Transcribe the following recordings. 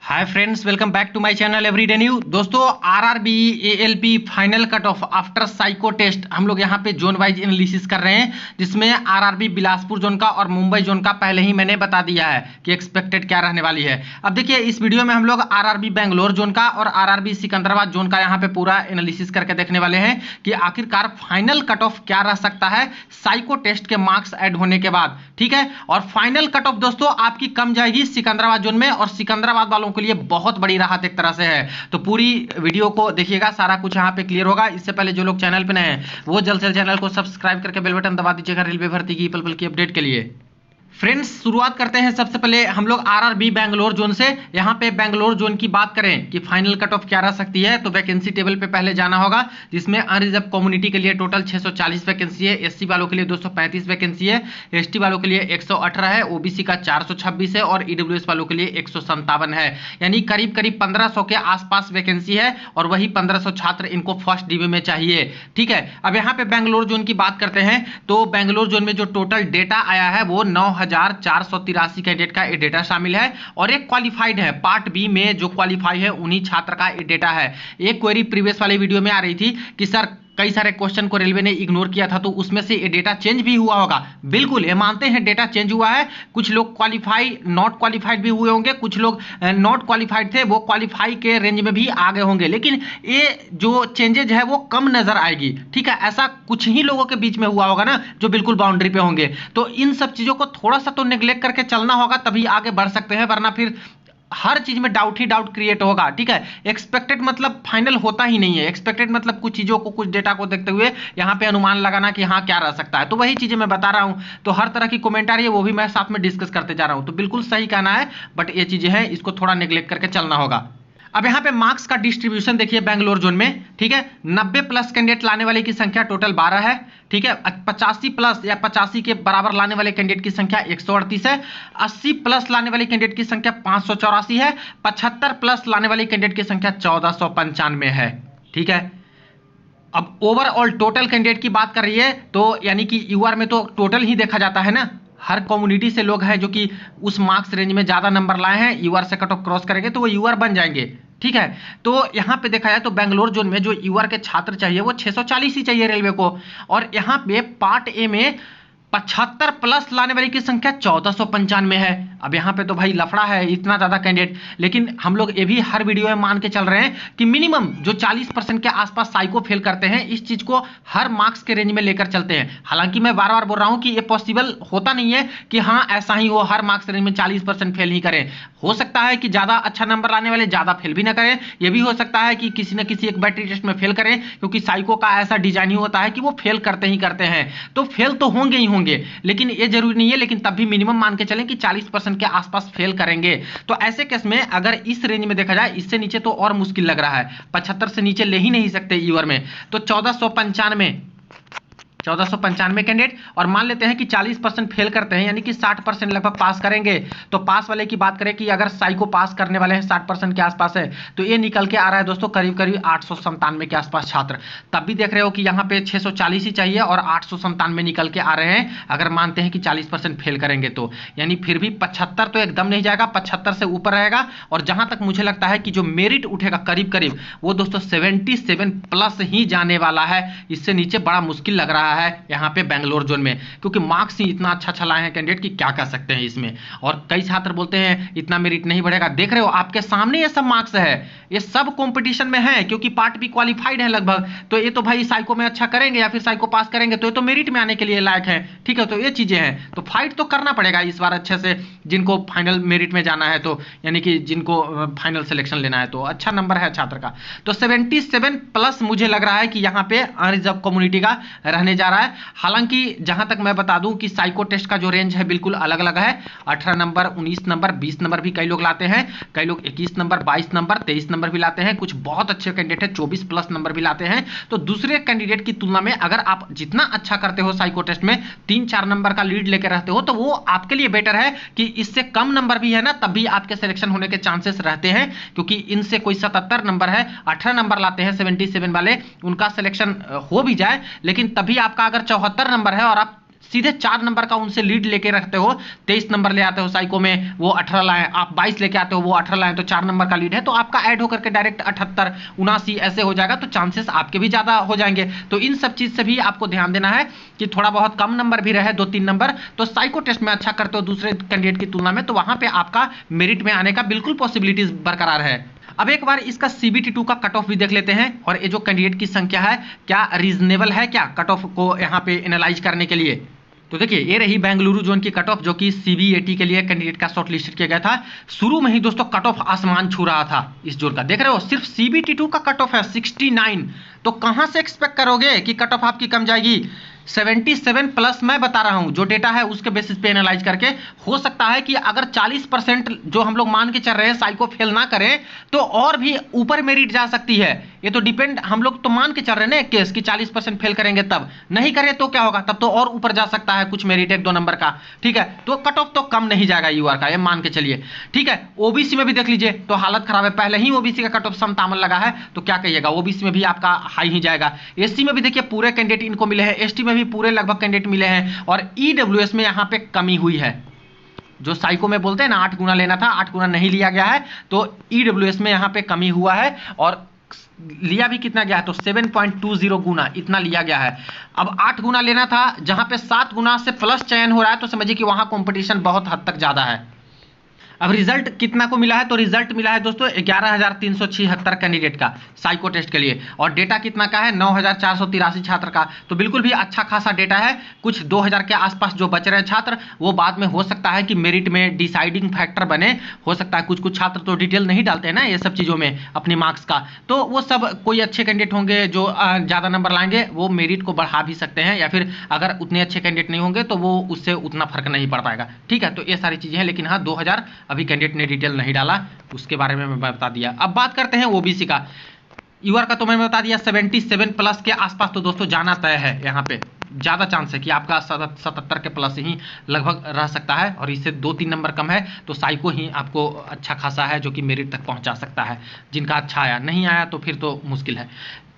Hi friends, welcome back to my channel everyday new. दोस्तों, RRB ALP final cut off after psycho test हम लोग यहाँ पे zone wise analysis कर रहे हैं, जिसमें आरआरबी बिलासपुर जोन का और मुंबई जोन का पहले ही मैंने बता दिया है कि एक्सपेक्टेड क्या रहने वाली है। अब देखिए, इस वीडियो में हम लोग आरआरबी बेंगलोर जोन का और आरआरबी सिकंदराबाद जोन का यहाँ पे पूरा एनालिसिस करके देखने वाले हैं कि आखिरकार फाइनल कट ऑफ क्या रह सकता है साइको टेस्ट के मार्क्स ऐड होने के बाद। ठीक है, और फाइनल कट ऑफ दोस्तों आपकी कम जाएगी सिकंदराबाद जोन में, और सिकंदराबाद वालों के लिए बहुत बड़ी राहत एक तरह से है। तो पूरी वीडियो को देखिएगा, सारा कुछ यहाँ पे क्लियर होगा। इससे पहले जो लोग चैनल पे नए हैं वो जल्द से चैनल को सब्सक्राइब करके बेल बटन दबा दीजिएगा रेलवे भर्ती की पल पल की अपडेट के लिए। फ्रेंड्स, शुरुआत करते हैं सबसे पहले हम लोग आरआरबी बेंगलोर जोन से। यहाँ पे बेंगलोर जोन की बात करें कि फाइनल कट ऑफ क्या रह सकती है, तो वैकेंसी टेबल पे पहले जाना होगा, जिसमें अनरिजर्व कम्युनिटी के लिए टोटल 640 वैकेंसी है, एससी वालों के लिए 235 वैकेंसी है, एसटी वालों के लिए 118 है, ओबीसी का 426 है और ईडब्ल्यूएस वालों के लिए 157 है। यानी करीब करीब 1500 के आसपास वैकेंसी है, और वही 1500 छात्र इनको फर्स्ट डीबी में चाहिए। ठीक है, अब यहाँ पे बेंगलोर जोन की बात करते हैं, तो बेंगलोर जोन में जो टोटल डेटा आया है वो 9483 कैंडिडेट का ये डेटा शामिल है, और एक क्वालिफाइड है। पार्ट बी में जो क्वालिफाई है उन्हीं छात्र का ये डेटा है। एक क्वेरी प्रीवियस वाली वीडियो में आ रही थी कि सर कई सारे क्वेश्चन को रेलवे ने इग्नोर किया था, तो उसमें से ये डेटा चेंज भी हुआ होगा। बिल्कुल, ये मानते हैं डेटा चेंज हुआ है। कुछ लोग क्वालिफाई नॉट क्वालिफाइड भी हुए होंगे, कुछ लोग नॉट क्वालिफाइड थे, वो क्वालिफाई के रेंज में भी आ गए होंगे, लेकिन ये जो चेंजेज है वो कम नजर आएगी। ठीक है, ऐसा कुछ ही लोगों के बीच में हुआ होगा ना जो बिल्कुल बाउंड्री पे होंगे। तो इन सब चीजों को थोड़ा सा तो नेग्लेक्ट करके चलना होगा, तभी आगे बढ़ सकते हैं, वरना फिर हर चीज में डाउट ही डाउट क्रिएट होगा। ठीक है, एक्सपेक्टेड मतलब फाइनल होता ही नहीं है। एक्सपेक्टेड मतलब कुछ चीजों को, कुछ डेटा को देखते हुए यहाँ पे अनुमान लगाना कि हाँ क्या रह सकता है। तो वही चीजें मैं बता रहा हूं, तो हर तरह की कमेंट आ रही है वो भी मैं साथ में डिस्कस करते जा रहा हूं। तो बिल्कुल सही कहना है, बट ये चीजें हैं, इसको थोड़ा नेग्लेक्ट करके चलना होगा। अब यहाँ पे मार्क्स का डिस्ट्रीब्यूशन देखिए बेंगलोर जोन में। ठीक है, 90 प्लस कैंडिडेट लाने वाले की संख्या टोटल 12 है। ठीक है, 85 प्लस या 85 के बराबर लाने वाले कैंडिडेट की संख्या 138 है। 80 प्लस लाने वाले कैंडिडेट की संख्या 584 है। 75 प्लस लाने वाले कैंडिडेट की संख्या 1495 है। ठीक है, अब ओवरऑल टोटल कैंडिडेट की बात कर रही है, तो यानी कि यूआर में तो टोटल ही देखा जाता है ना, हर कम्युनिटी से लोग हैं जो कि उस मार्क्स रेंज में ज्यादा नंबर लाए हैं, यूआर से कट ऑफ क्रॉस करेंगे तो वो यूआर बन जाएंगे। ठीक है, तो यहाँ पे देखा जाए तो बेंगलोर जोन में जो यूआर के छात्र चाहिए वो 640 ही चाहिए रेलवे को, और यहाँ पे पार्ट ए में 75 प्लस लाने वाली की संख्या 1495 है। अब यहाँ पे तो भाई लफड़ा है, इतना ज्यादा कैंडिडेट, लेकिन हम लोग ये भी हर वीडियो में मान के चल रहे हैं कि मिनिमम जो 40% के आसपास साइको फेल करते हैं, इस चीज को हर मार्क्स के रेंज में लेकर चलते हैं। हालांकि मैं बार बार बोल रहा हूं कि ये पॉसिबल होता नहीं है कि हाँ ऐसा ही हो, हर मार्क्स रेंज में 40% फेल ही करें। हो सकता है कि ज्यादा अच्छा नंबर लाने वाले ज्यादा फेल भी ना करें, यह भी हो सकता है कि किसी न किसी एक बैटरी टेस्ट में फेल करें, क्योंकि साइको का ऐसा डिजाइन ही होता है कि वो फेल करते ही करते हैं। तो फेल तो होंगे ही होंगे, लेकिन ये जरूरी नहीं है, लेकिन तब भी मिनिमम मान के चलें कि 40% के आसपास फेल करेंगे। तो ऐसे केस में अगर इस रेंज में देखा जाए, इससे नीचे तो और मुश्किल लग रहा है, 75 से नीचे ले ही नहीं सकते ईवर में, तो 1495 कैंडिडेट, और मान लेते हैं कि 40% फेल करते हैं, यानी कि 60% लगभग पास करेंगे। तो पास वाले की बात करें कि अगर साइको पास करने वाले हैं 60% के आसपास है, तो ये निकल के आ रहा है दोस्तों करीब करीब 897 के आसपास छात्र। तब भी देख रहे हो कि यहाँ पे 640 ही चाहिए और 897 निकल के आ रहे हैं, अगर मानते हैं कि 40% फेल करेंगे तो। यानी फिर भी 75 तो एकदम नहीं जाएगा, 75 से ऊपर रहेगा, और जहां तक मुझे लगता है कि जो मेरिट उठेगा करीब करीब वो दोस्तों 77 प्लस ही जाने वाला है। इससे नीचे बड़ा मुश्किल लग रहा है यहाँ पे बेंगलोर जोन में, क्योंकि मार्क्स ही इतना अच्छा चलाए हैं कैंडिडेट की क्या कह सकते हैं इसमें। और कई छात्र बोलते हैं इतना मेरिट नहीं बढ़ेगा, देख रहे हो आपके सामने ये सब मार्क्स है, ये सब कंपटीशन में है, क्योंकि पार्ट बी क्वालिफाइड है लगभग। तो ये तो भाई साइको में अच्छा करेंगे या फिर साइको पास करेंगे तो ये तो मेरिट में आने के लिए लायक है। ठीक है, तो ये चीजें हैं, तो फाइट तो करना पड़ेगा इस बार अच्छे से, जिनको फाइनल मेरिट में जाना है, तो यानी कि जिनको फाइनल सिलेक्शन लेना है, तो अच्छा नंबर है छात्र का। तो 77 प्लस मुझे लग रहा है कि यहाँ पे अनरिजर्व कम्युनिटी का रहने जा रहा है। हालांकि जहां तक मैं बता दूं कि साइको टेस्ट का जो रेंज है बिल्कुल अलग अलग है। 18 नंबर, 19 नंबर, 20 नंबर भी कई लोग लाते हैं, कई लोग 21 नंबर, 22 नंबर, 23 नंबर भी लाते हैं, कुछ बहुत अच्छे कैंडिडेट है 24 प्लस नंबर भी लाते हैं। तो दूसरे कैंडिडेट की तुलना में अगर आप जितना अच्छा करते हो साइको टेस्ट में, 3-4 नंबर का लीड लेकर रहते हो, तो वो आपके लिए बेटर है कि इससे कम नंबर भी है ना, तब भी आपके सिलेक्शन होने के चांसेस रहते हैं, क्योंकि इनसे कोई 77 नंबर है, 18 नंबर लाते हैं 77 वाले, उनका सिलेक्शन हो भी जाए, लेकिन तभी आपका अगर 74 नंबर है और आप सीधे 4 नंबर का उनसे लीड लेके रखते हो, 23 नंबर ले आते हो साइको में, वो 18 लाए, आप 22 लेके आते हो, वो 18 लाए, तो 4 नंबर का लीड है, तो आपका ऐड होकर के डायरेक्ट 78 79 ऐसे हो जाएगा, तो चांसेस आपके भी ज्यादा हो जाएंगे। तो इन सब चीज से भी आपको ध्यान देना है कि थोड़ा बहुत कम नंबर भी रहे, 2-3 नंबर, तो साइको टेस्ट में अच्छा करते हो दूसरे कैंडिडेट की तुलना में, तो वहां पे आपका मेरिट में आने का बिल्कुल पॉसिबिलिटीज बरकरार है। अब एक बार इसका CBT2 का कट ऑफ भी देख लेते हैं, और ये जो कैंडिडेट की संख्या है क्या रीजनेबल है क्या कट ऑफ को यहाँ पे एनालाइज करने के लिए। तो देखिए ये रही बेंगलुरु जोन की कट ऑफ, जो कि CBAT के लिए कैंडिडेट का शॉर्ट लिस्टेड किया गया था। शुरू में ही दोस्तों कट ऑफ आसमान छू रहा था इस जोन का, देख रहे हो, सिर्फ CBT2 का कट ऑफ है 69, तो कहां से एक्सपेक्ट करोगे कि कट ऑफ आपकी कम जाएगी। 77 प्लस मैं बता रहा हूं, जो डेटा है उसके बेसिस पे एनालाइज करके हो सकता है कि अगर 40% जो हम लोग मान के चल रहे हैं साइको फेल ना करें, तो और भी ऊपर मेरिट जा सकती है। ये तो डिपेंड, हम लोग तो मान के चल रहे हैं ना एक केस कि 40% फेल करेंगे, तब नहीं करें तो क्या होगा, तब तो और ऊपर जा सकता है कुछ मेरिट 1-2 नंबर का, ठीक है। तो कट ऑफ तो कम नहीं जाएगा यूआर का, ये मान के चलिए, ठीक है। ओबीसी में भी देख लीजिए तो हालत खराब है, पहले ही ओबीसी का कट ऑफ समतामल लगा है, तो क्या कहिएगा, ओबीसी में भी आपका हाई ही जाएगा। एससी में भी देखिए पूरे कैंडिडेट इनको मिले हैं, एसटी में भी पूरे लगभग कैंडिडेट मिले हैं, और ईडब्ल्यूएस में यहां पे कमी हुई है। जो साइको में बोलते हैं ना 8 गुना लेना था, 8 गुना नहीं लिया गया है, तो ईडब्ल्यूएस में यहां पे कमी हुआ है, और लिया भी कितना गया है, तो 7.20 गुना इतना लिया गया है। अब 8 गुना लेना था, जहां पे 7 गुना से प्लस चयन हो रहा है, तो समझिए कि वहां कंपटीशन बहुत हद तक ज्यादा है। अब रिजल्ट कितना को मिला है, तो रिजल्ट मिला है दोस्तों 11,376 कैंडिडेट का साइको टेस्ट के लिए, और डेटा कितना का है, 9,483 छात्र का, तो बिल्कुल भी अच्छा खासा डेटा है। कुछ 2,000 के आसपास जो बच रहे हैं छात्र, वो बाद में हो सकता है कि मेरिट में डिसाइडिंग फैक्टर बने, हो सकता है कुछ छात्र तो डिटेल नहीं डालते हैं ना ये सब चीज़ों में अपनी मार्क्स का, तो वो सब कोई अच्छे कैंडिडेट होंगे जो ज़्यादा नंबर लाएंगे, वो मेरिट को बढ़ा भी सकते हैं, या फिर अगर उतने अच्छे कैंडिडेट नहीं होंगे तो वो उससे उतना फर्क नहीं पड़ पाएगा, ठीक है। तो ये सारी चीज़ें हैं, लेकिन हाँ 2,000 अभी कैंडिडेट ने डिटेल नहीं डाला, उसके बारे में मैं बता दिया। अब बात करते हैं ओबीसी का, यूआर का तो मैंने बता दिया 77 प्लस के आसपास तो दोस्तों जाना तय है, यहाँ पे ज़्यादा चांस है कि आपका 77 के प्लस ही लगभग रह सकता है, और इससे 2-3 नंबर कम है तो साइको ही आपको अच्छा खासा है जो कि मेरिट तक पहुंचा सकता है। जिनका अच्छा आया, नहीं आया तो फिर तो मुश्किल है।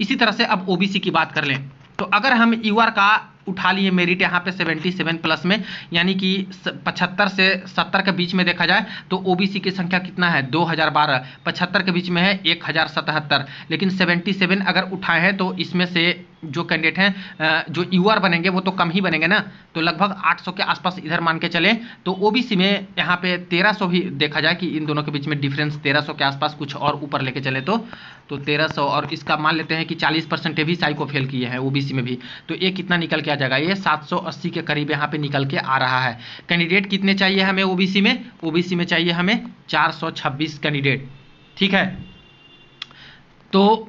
इसी तरह से अब ओबीसी की बात कर लें, तो अगर हम यूआर का उठा लिए मेरिट यहाँ पे 77 प्लस में, यानी कि 75 से 70 के बीच में देखा जाए तो ओबीसी की संख्या कितना है 2012, 75 के बीच में है 1077, लेकिन 77 अगर उठाए हैं तो इसमें से जो कैंडिडेट हैं जो यूआर बनेंगे वो तो कम ही बनेंगे ना, तो लगभग 800 के आसपास इधर मान के चले, तो ओबीसी में यहाँ पे 1300 भी देखा जाए कि इन दोनों के बीच में डिफरेंस 1300 के आसपास कुछ और ऊपर लेके चले तो 1300, और इसका मान लेते हैं कि 40% भी साइको फेल किए हैं ओबीसी में भी, तो ये कितना निकल के आ जाएगा, ये 780 के करीब यहाँ पे निकल के आ रहा है। कैंडिडेट कितने चाहिए हमें ओबीसी में, ओबीसी में चाहिए हमें 426 कैंडिडेट, ठीक है। तो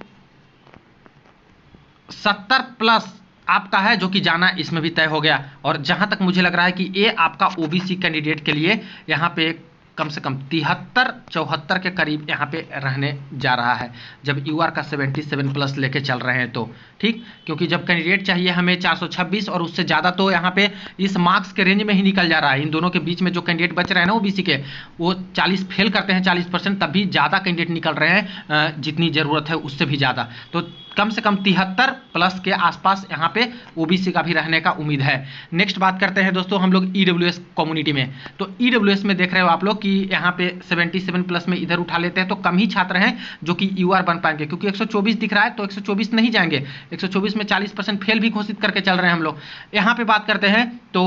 70 प्लस आपका है जो कि जाना इसमें भी तय हो गया, और जहां तक मुझे लग रहा है कि ये आपका ओबीसी कैंडिडेट के लिए यहाँ पे कम से कम 73-74 के करीब यहाँ पे रहने जा रहा है, जब यूआर का 77 प्लस लेके चल रहे हैं तो, ठीक। क्योंकि जब कैंडिडेट चाहिए हमें 426 और उससे ज़्यादा, तो यहाँ पे इस मार्क्स के रेंज में ही निकल जा रहा है। इन दोनों के बीच में जो कैंडिडेट बच रहे हैं ना ओबीसी के, वो 40 फेल करते हैं 40%, तब भी ज़्यादा कैंडिडेट निकल रहे हैं जितनी ज़रूरत है उससे भी ज़्यादा, तो कम से कम 73 प्लस के आसपास यहाँ पे ओबीसी का भी रहने का उम्मीद है। नेक्स्ट बात करते हैं दोस्तों हम लोग ईडब्ल्यूएस कम्युनिटी में, तो ईडब्ल्यूएस में देख रहे हो आप लोग कि यहाँ पे 77 प्लस में इधर उठा लेते हैं तो कम ही छात्र हैं जो कि यूआर बन पाएंगे, क्योंकि 124 दिख रहा है तो 124 नहीं जाएंगे, 124 में 40% फेल भी घोषित करके चल रहे हैं हम लोग। यहाँ पे बात करते हैं तो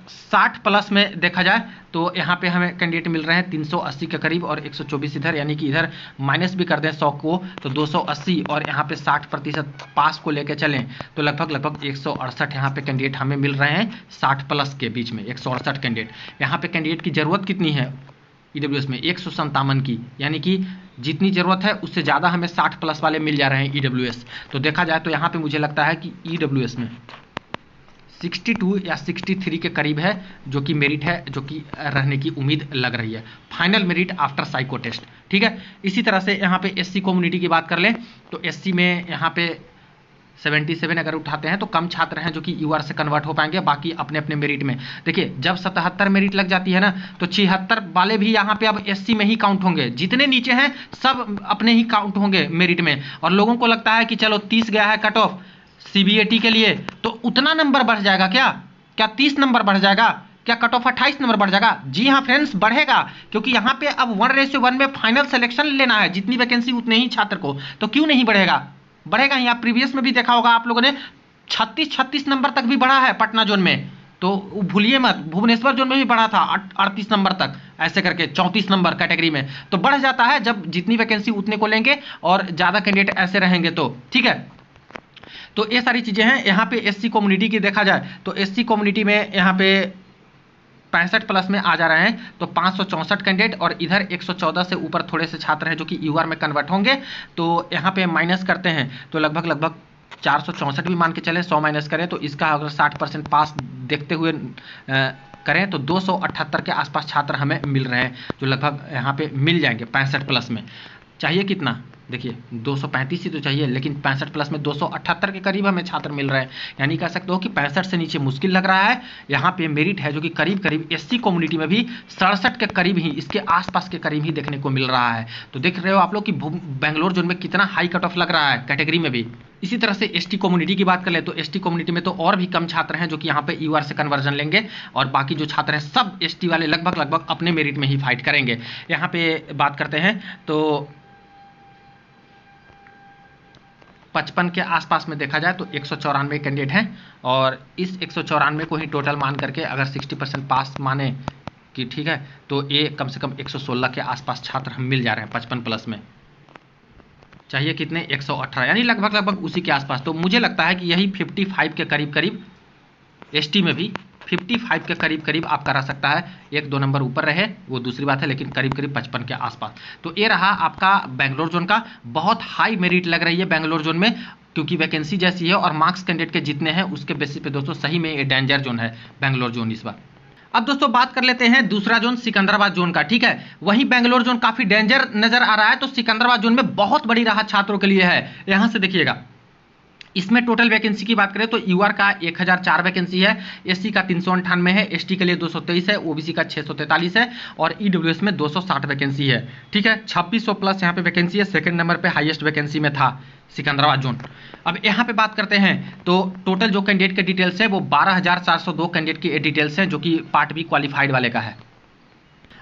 60 प्लस में देखा जाए तो यहाँ पे हमें कैंडिडेट मिल रहे हैं 380 के करीब, और 124 इधर, यानी कि इधर माइनस भी कर दें 100 को तो 280, और यहाँ पे 60% पास को लेके चलें तो लगभग 168 यहाँ पे कैंडिडेट हमें मिल रहे हैं 60 प्लस के बीच में, 168 कैंडिडेट। यहाँ पे कैंडिडेट की ज़रूरत कितनी है ईडब्ल्यूएस में, 157 की, यानी कि जितनी ज़रूरत है उससे ज़्यादा हमें 60 प्लस वाले मिल जा रहे हैं ईडब्ल्यूएस। तो देखा जाए तो यहाँ पे मुझे लगता है कि ईडब्ल्यूएस में 62 या 63 के करीब है जो कि मेरिट है, जो कि रहने की उम्मीद लग रही है, final merit after psycho test, ठीक है। इसी तरह से यहाँ पे एससी कम्युनिटी की बात कर लें तो एससी में यहाँ पे 77 अगर उठाते हैं तो कम छात्र हैं जो कि यूआर से कन्वर्ट हो पाएंगे, बाकी अपने अपने मेरिट में। देखिए जब 77 मेरिट लग जाती है ना तो 76 वाले भी यहाँ पे अब एससी में ही काउंट होंगे, जितने नीचे हैं सब अपने ही काउंट होंगे मेरिट में, और लोगों को लगता है कि चलो 30 गया है कट ऑफ सीबीएटी के लिए तो उतना नंबर बढ़ जाएगा क्या, क्या 30 नंबर बढ़ जाएगा? क्या कट ऑफ 28 नंबर बढ़ जाएगा? जी हाँ फ्रेंड्स, बढ़ेगा, क्योंकि यहाँ पे अब 1:1 में फाइनल सिलेक्शन लेना है, जितनी वैकेंसी उतने ही छात्र को, तो क्यों नहीं बढ़ेगा? बढ़ेगा ही। आप प्रीवियस में भी देखा होगा आप लोगों ने, 36 नंबर तक भी बढ़ा है पटना जोन में, तो भूलिए मत। भुवनेश्वर जोन में भी बढ़ा था 38 नंबर तक, ऐसे करके 34 नंबर कैटेगरी में। तो बढ़ जाता है जब जितनी वैकेंसी उतने को लेंगे और ज़्यादा कैंडिडेट ऐसे रहेंगे तो, ठीक है। तो ये सारी चीज़ें हैं। यहाँ पे एससी कम्युनिटी की देखा जाए तो एससी कम्युनिटी में यहाँ पे 65 प्लस में आ जा रहे हैं, तो 564 कैंडिडेट, और इधर 114 से ऊपर थोड़े से छात्र हैं जो कि यूआर में कन्वर्ट होंगे। तो यहाँ पे माइनस करते हैं तो लगभग 464 भी मान के चले, 100 माइनस करें तो इसका अगर 60% पास देखते हुए करें तो 278 के आसपास छात्र हमें मिल रहे हैं, जो लगभग यहाँ पे मिल जाएंगे 65 प्लस में। चाहिए कितना? देखिए 235 ही तो चाहिए, लेकिन 65 प्लस में 278 के करीब हमें छात्र मिल रहे हैं। यानी कह सकते हो कि 65 से नीचे मुश्किल लग रहा है। यहाँ पे मेरिट है जो कि करीब एससी कम्युनिटी में भी 67 के करीब ही, इसके आसपास के करीब ही देखने को मिल रहा है। तो देख रहे हो आप लोग कि बेंगलोर जोन में कितना हाई कट ऑफ लग रहा है कैटेगरी में भी। इसी तरह से एसटी कम्युनिटी की बात कर ले तो एसटी कम्युनिटी में तो और भी कम छात्र हैं जो कि यहाँ पे यूआर से कन्वर्जन लेंगे, और बाकी जो छात्र हैं सब एसटी वाले लगभग अपने मेरिट में ही फाइट करेंगे। यहाँ पे बात करते हैं तो 55 के आसपास में देखा जाए तो 194 कैंडिडेट हैं, और इस 194 को ही टोटल मान करके अगर 60% पास माने कि ठीक है, तो ये कम से कम 116 के आसपास छात्र हम मिल जा रहे हैं 55 प्लस में। चाहिए कितने? 118, यानी लगभग उसी के आसपास। तो मुझे लगता है कि यही 55 के करीब एसटी में भी 55 के करीब आप करा सकता है। 1-2 नंबर ऊपर रहे वो दूसरी बात है, लेकिन करीब 55 के आसपास। तो ये रहा आपका बेंगलोर जोन का। बहुत हाई मेरिट लग रही है बेंगलोर जोन में, क्योंकि वैकेंसी जैसी है और मार्क्स कैंडिडेट के जितने हैं उसके बेसिस पे दोस्तों सही में ये डेंजर जोन है बेंगलोर जोन इस बार। अब दोस्तों बात कर लेते हैं दूसरा जोन सिकंदराबाद जोन का, ठीक है। वहीं बेंगलोर जोन काफी डेंजर नजर आ रहा है, तो सिकंदराबाद जोन में बहुत बड़ी राहत छात्रों के लिए है। यहां से देखिएगा, इसमें टोटल वैकेंसी की बात करें तो यूआर का 1004 वैकेंसी है, एससी का 398 है, एसटी के लिए 223 है, ओबीसी का 643 है, और ईडब्ल्यूएस में 260 वैकेंसी है, ठीक है। 2600 प्लस यहाँ पे वैकेंसी है, सेकंड नंबर पे हाईएस्ट वैकेंसी में था सिकंदराबाद जोन। अब यहाँ पे बात करते हैं तो टोटल जो कैंडिडेट के डिटेल्स है वो 12,402 कैंडिडेट की डिटेल्स हैं, जो कि पार्ट बी क्वालिफाइड वाले का है।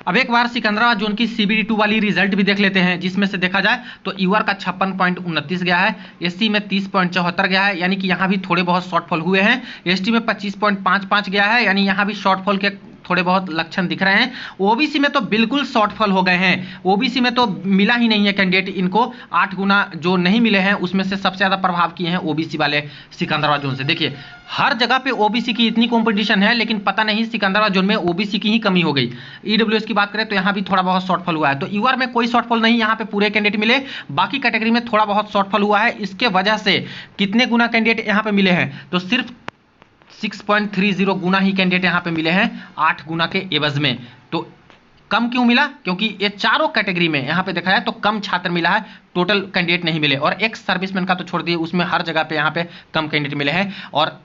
अब एक बार सिकंदराबाद जोन की CBD 2 वाली रिजल्ट भी देख लेते हैं, जिसमें से देखा जाए तो यूआर का 56.29 गया है, एससी में 30.74 गया है, यानी कि यहाँ भी थोड़े बहुत शॉर्टफॉल हुए हैं। एसटी में 25.55 गया है, यानी यहाँ भी शॉर्टफॉल के थोड़े बहुत लक्षण दिख रहे हैं। ओबीसी में तो बिल्कुल शॉर्टफॉल हो गए हैं, ओबीसी में तो मिला ही नहीं है कैंडिडेट इनको। 8 गुना जो नहीं मिले हैं उसमें से सबसे ज्यादा प्रभाव किए हैं ओबीसी वाले सिकंदराबाद जोन से। देखिए हर जगह पे ओबीसी की इतनी कंपटीशन है, लेकिन पता नहीं सिकंदराबाद जोन में ओबीसी की ही कमी हो गई। ईडब्ल्यूएस की बात करें तो यहाँ भी थोड़ा बहुत शॉर्टफॉल हुआ है, तो यूआर में कोई शॉर्टफॉल नहीं, यहाँ पे पूरे कैंडिडेट मिले। बाकी कैटेगरी में थोड़ा बहुत शॉर्टफॉल हुआ है, इसके वजह से कितने गुना कैंडिडेट यहाँ पे मिले हैं तो सिर्फ 6.30 गुना ही कैंडिडेट यहाँ पे मिले हैं 8 गुना के एवज में। तो कम क्यों मिला? क्योंकि ये चारों कैटेगरी में यहाँ पे देखा जाए तो कम छात्र मिला है, टोटल कैंडिडेट नहीं मिले। और एक्स सर्विसमैन का तो छोड़ दिए, उसमें हर जगह पे यहाँ पे कम कैंडिडेट मिले हैं। और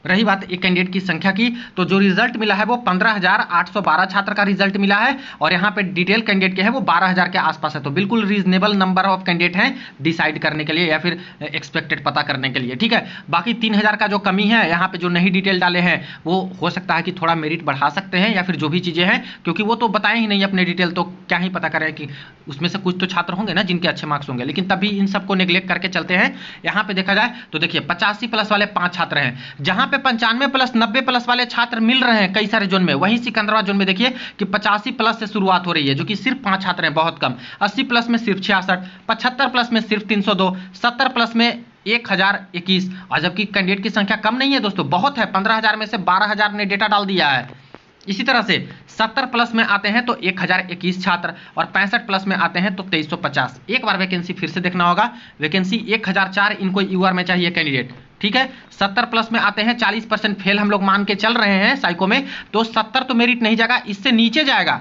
रही बात एक कैंडिडेट की संख्या की, तो जो रिजल्ट मिला है वो 15,812 छात्र का रिजल्ट मिला है, और यहाँ पे डिटेल कैंडिडेट के है वो 12,000 के आसपास है। तो बिल्कुल रीजनेबल नंबर ऑफ कैंडिडेट हैं डिसाइड करने के लिए या फिर एक्सपेक्टेड पता करने के लिए, ठीक है। बाकी 3,000 का जो कमी है यहाँ पे जो नहीं डिटेल डाले हैं वो हो सकता है कि थोड़ा मेरिट बढ़ा सकते हैं या फिर जो भी चीज़ें हैं, क्योंकि वो तो बताए ही नहीं अपने डिटेल, तो क्या ही पता करें कि उसमें से कुछ तो छात्र होंगे ना जिनके अच्छे मार्क्स होंगे, लेकिन तभी इन सबको नेग्लेक्ट करके चलते हैं। यहाँ पे देखा जाए तो देखिए 85 प्लस वाले 5 छात्र हैं, जहाँ पे 95 प्लस 90 प्लस वाले छात्र मिल रहे हैं कई सारे जोन में। वहीं सिकंदराबाद जोन में देखिए कि 85 प्लस से शुरुआत हो रही है, जो कि सिर्फ 5 छात्र हैं, बहुत कम। 80 प्लस में सिर्फ 66, 75 प्लस में सिर्फ 302, 70 प्लस में 1021, और जबकि कैंडिडेट की संख्या कम नहीं है दोस्तों, बहुत है। 15,000 में से 12,000 ने डेटा डाल दिया है। इसी तरह से 70 प्लस में आते हैं तो 1021 छात्र, और 65 प्लस में आते हैं तो 2350। एक बार वैकेंसी फिर से देखना होगा, वैकेंसी 1004 इनको यूआर में चाहिए कैंडिडेट, ठीक है। 70 प्लस में आते हैं, 40% फेल हम लोग मान के चल रहे हैं साइको में, तो 70 तो मेरिट नहीं जाएगा, इससे नीचे जाएगा।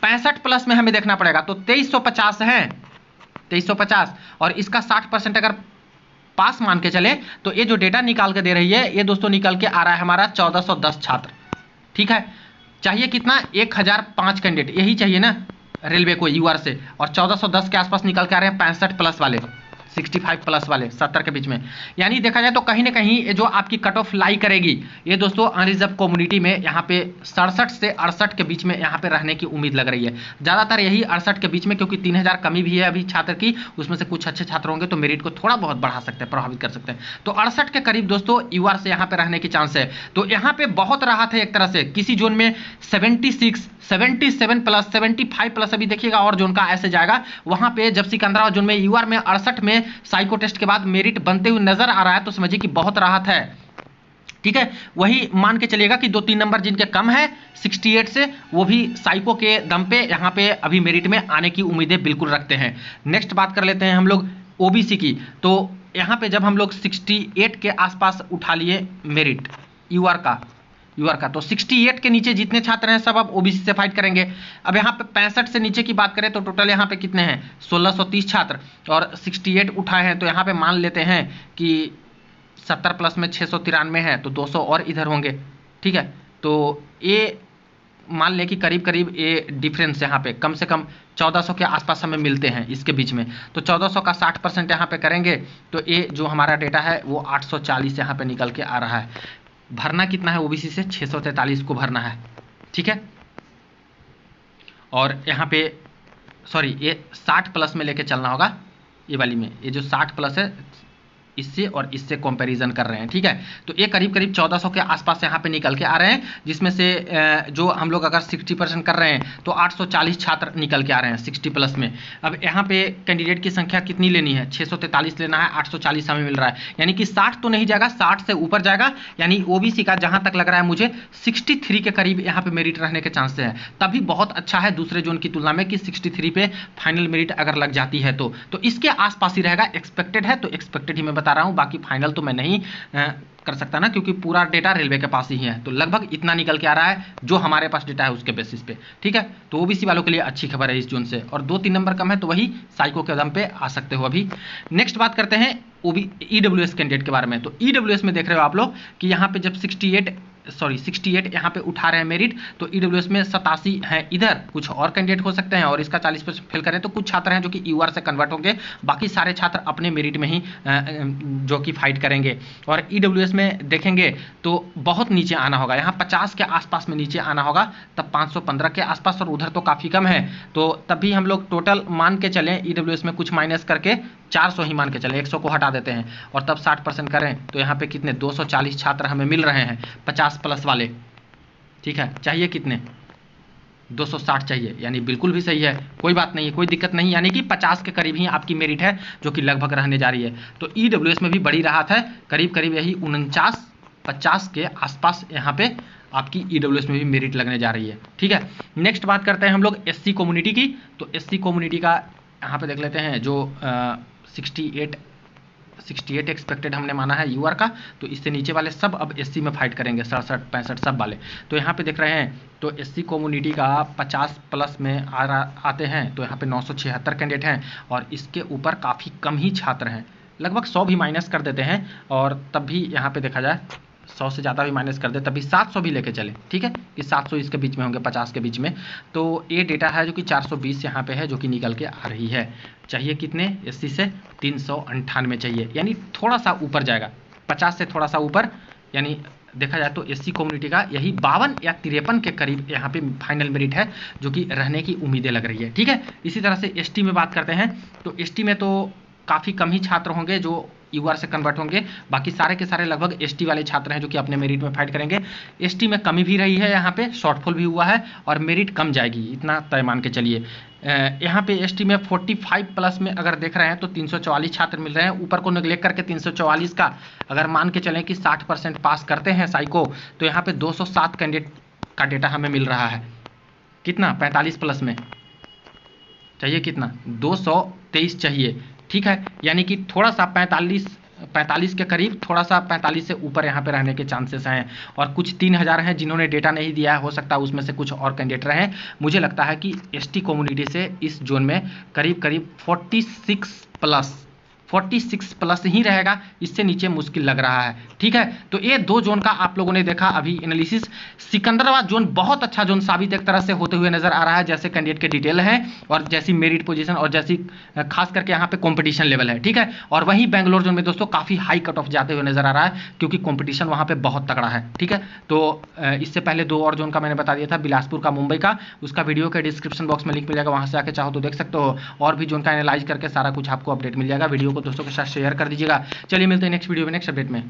65 प्लस में हमें देखना पड़ेगा, तो 2350 है, 2350, और इसका 60% अगर पास मान के चले तो ये जो डेटा निकाल के दे रही है ये दोस्तों निकल के आ रहा है हमारा 1410 छात्र, ठीक है। चाहिए कितना? 1005 कैंडिडेट, यही चाहिए ना रेलवे को यूआर से, और 1410 के आसपास निकल के आ रहे हैं 65 प्लस वाले। 65 प्लस वाले 70 के बीच में, यानी देखा जाए तो कहीं ना कहीं जो आपकी कट ऑफ लाई करेगी ये दोस्तों अनरिजर्व कम्युनिटी में यहाँ पे 67 से 68 के बीच में यहाँ पे रहने की उम्मीद लग रही है। ज़्यादातर यही 68 के बीच में, क्योंकि 3000 कमी भी है अभी छात्र की, उसमें से कुछ अच्छे छात्र होंगे तो मेरिट को थोड़ा बहुत बढ़ा सकते हैं, प्रभावित कर सकते हैं। तो 68 के करीब दोस्तों यूआर से यहाँ पे रहने की चांस है। तो यहाँ पे बहुत राहत है एक तरह से, किसी जोन में 76, 77 प्लस, 75 प्लस अभी देखिएगा और जोन का ऐसे जाएगा। वहां पे जब सिकंदराबाद जोन में यूआर में 68 में साइको टेस्ट के बाद मेरिट बनते हुए नजर आ रहा है तो समझिए कि बहुत राहत है। ठीक है, वही मान के चलिएगा कि 2-3 नंबर जिनके कम है 68 से, वो भी साइको के दम पे यहाँ पे अभी मेरिट में आने की उम्मीदें बिल्कुल रखते हैं। नेक्स्ट बात कर लेते हैं हम लोग ओबीसी की। तो यहाँ पे जब हम लोग 68 के आसपास उठा लिए मेरिट यूआर का तो 68 के नीचे जितने छात्र हैं सब अब ओबीसी से फाइट करेंगे। अब यहाँ पे 65 से नीचे की बात करें तो टोटल यहाँ पे कितने हैं 1630 छात्र और 68 उठाए हैं, तो यहाँ पे मान लेते हैं कि 70 प्लस में 693 है तो 200 और इधर होंगे। ठीक है, तो ये मान लें कि करीब करीब ये डिफरेंस यहाँ पे कम से कम 1400 के आसपास हमें मिलते हैं इसके बीच में। तो 1400 का 60% यहाँ पे करेंगे तो ये जो हमारा डेटा है वो 840 यहाँ पे निकल के आ रहा है। भरना कितना है ओबीसी से 643 को भरना है। ठीक है, और यहाँ पे सॉरी ये 60 प्लस में लेके चलना होगा, ये वाली में ये जो 60 प्लस है इससे और इससे कंपैरिजन कर रहे हैं। ठीक है, तो ये करीब करीब 1400 के आसपास यहाँ पे निकल के आ रहे हैं, जिसमें से जो हम लोग अगर 60% कर रहे हैं तो 840 छात्र निकल के आ रहे हैं 60 प्लस में। अब यहाँ पे कैंडिडेट की संख्या कितनी लेनी है 643 लेना है, 840 हमें मिल रहा है, यानी कि 60 तो नहीं जाएगा 60 से ऊपर जाएगा। यानी ओबीसी का जहाँ तक लग रहा है मुझे 63 के करीब यहाँ पे मेरिट रहने के चांस हैं, तभी बहुत अच्छा है दूसरे जोन की तुलना में कि 63 पे फाइनल मेरिट अगर लग जाती है तो इसके आसपास ही रहेगा। एक्सपेक्टेड है तो एक्सपेक्टेड ही मैं बता रहा हूं, बाकी फाइनल तो मैं नहीं कर सकता ना, क्योंकि पूरा डेटा रेलवे के पास ही है। तो लगभग इतना निकल के आ रहा है जो हमारे पास डेटा है उसके बेसिस पे। ठीक है, तो ओबीसी वालों के लिए अच्छी खबर है इस जोन से, और 2-3 नंबर कम है तो वही साइको के दम पे आ सकते हो। अभी नेक्स्ट बात करते हैं ईडब्ल्यूएस कैंडिडेट के बारे में। तो ईडब्ल्यूएस में देख रहे हो आप लोग कि यहाँ पे जब 68 यहाँ पे उठा रहे हैं मेरिट, तो ईडब्ल्यूएस में 87 हैं। इधर कुछ और कैंडिडेट हो सकते हैं और इसका 40% फेल करें तो कुछ छात्र हैं जो कि यूआर से कन्वर्ट होंगे, बाकी सारे छात्र अपने मेरिट में ही जो कि फाइट करेंगे। और ईडब्ल्यूएस में देखेंगे तो बहुत नीचे आना होगा, यहाँ 50 के आसपास में नीचे आना होगा, तब 515 के आसपास, और उधर तो काफ़ी कम है। तो तब भी हम लोग टोटल मान के चलें ईडब्ल्यूएस में कुछ माइनस करके 400 ही मान के चलें, 100 को हटा देते हैं और तब 60% करें तो यहाँ पे कितने 240 छात्र हमें मिल रहे हैं 50 प्लस वाले। ठीक है, चाहिए कितने 260 चाहिए, यानी बिल्कुल भी सही है, कोई बात नहीं है, कोई दिक्कत नहीं, यानी कि 50 के करीब ही आपकी मेरिट है जो कि लगभग रहने जा रही है। तो ईडब्ल्यूएस में भी बड़ी राहत है, करीब करीब यही 49-50 के आसपास यहाँ पे आपकी ईडब्ल्यूएस में भी मेरिट लगने जा रही है। ठीक है, नेक्स्ट बात करते हैं हम लोग एससी कम्युनिटी की। तो एससी कम्युनिटी का यहाँ पे देख लेते हैं, जो 68 एक्सपेक्टेड हमने माना है यूआर का, तो इससे नीचे वाले सब अब एससी में फाइट करेंगे, 67, 65 सब वाले। तो यहाँ पे देख रहे हैं तो एससी कम्युनिटी का 50 प्लस में आते हैं, तो यहाँ पे 976 कैंडिडेट हैं और इसके ऊपर काफ़ी कम ही छात्र हैं, लगभग 100 भी माइनस कर देते हैं, और तब भी यहाँ पे देखा जाए 100 से ज़्यादा भी माइनस कर दे तभी 700 भी लेके चले। ठीक है, कि 700 इसके बीच में होंगे 50 के बीच में। तो ये डेटा है जो कि 420 यहाँ पे है जो कि निकल के आ रही है। चाहिए कितने एससी से 398 चाहिए, यानी थोड़ा सा ऊपर जाएगा 50 से थोड़ा सा ऊपर, यानी देखा जाए तो एससी कम्युनिटी का यही 52 या 53 के करीब यहाँ पे फाइनल मेरिट है जो कि रहने की उम्मीदें लग रही है। ठीक है, इसी तरह से एसटी में बात करते हैं। तो एसटी में तो काफ़ी कम ही छात्र होंगे जो यूआर से कन्वर्ट होंगे, बाकी सारे के सारे लगभग एसटी वाले छात्र हैं जो कि अपने मेरिट में फाइट करेंगे। एसटी में कमी भी रही है, यहाँ पे शॉर्टफॉल भी हुआ है और मेरिट कम जाएगी, इतना तय मान के चलिए। यहाँ पे एसटी में 45 प्लस में अगर देख रहे हैं तो 344 छात्र मिल रहे हैं, ऊपर को निगलेक्ट करके 344 का अगर मान के चलें कि 60% पास करते हैं साइको, तो यहाँ पे 207 कैंडिडेट का डेटा हमें मिल रहा है। कितना 45 प्लस में चाहिए, कितना 223 चाहिए। ठीक है, यानी कि थोड़ा सा 45 के करीब, थोड़ा सा 45 से ऊपर यहाँ पे रहने के चांसेस हैं। और कुछ 3000 हैं जिन्होंने डेटा नहीं दिया है, हो सकता है उसमें से कुछ और कैंडिडेट रहे। मुझे लगता है कि एसटी कम्युनिटी से इस जोन में करीब करीब 46 46 प्लस ही रहेगा, इससे नीचे मुश्किल लग रहा है। ठीक है, तो ये 2 जोन का आप लोगों ने देखा अभी एनालिसिस। सिकंदराबाद जोन बहुत अच्छा जोन साबित एक तरह से होते हुए नजर आ रहा है, जैसे कैंडिडेट के डिटेल है और जैसी मेरिट पोजीशन और जैसी खास करके यहाँ पे कंपटीशन लेवल है। ठीक है, और वहीं बेंगलोर जोन में दोस्तों काफी हाई कट ऑफ जाते हुए नजर आ रहा है, क्योंकि कंपटीशन वहां पे बहुत तगड़ा है। ठीक है, तो इससे पहले 2 और जोन का मैंने बता दिया था, बिलासपुर का, मुंबई का, उसका वीडियो के डिस्क्रिप्शन बॉक्स में लिंक मिल जाएगा, वहां से आके चाहो तो देख सकते हो। और भी जोन का एनालाइज करके सारा कुछ आपको अपडेट मिल जाएगा। वीडियो को दोस्तों के साथ शेयर कर दीजिएगा। चलिए मिलते हैं नेक्स्ट वीडियो में नेक्स्ट अपडेट में।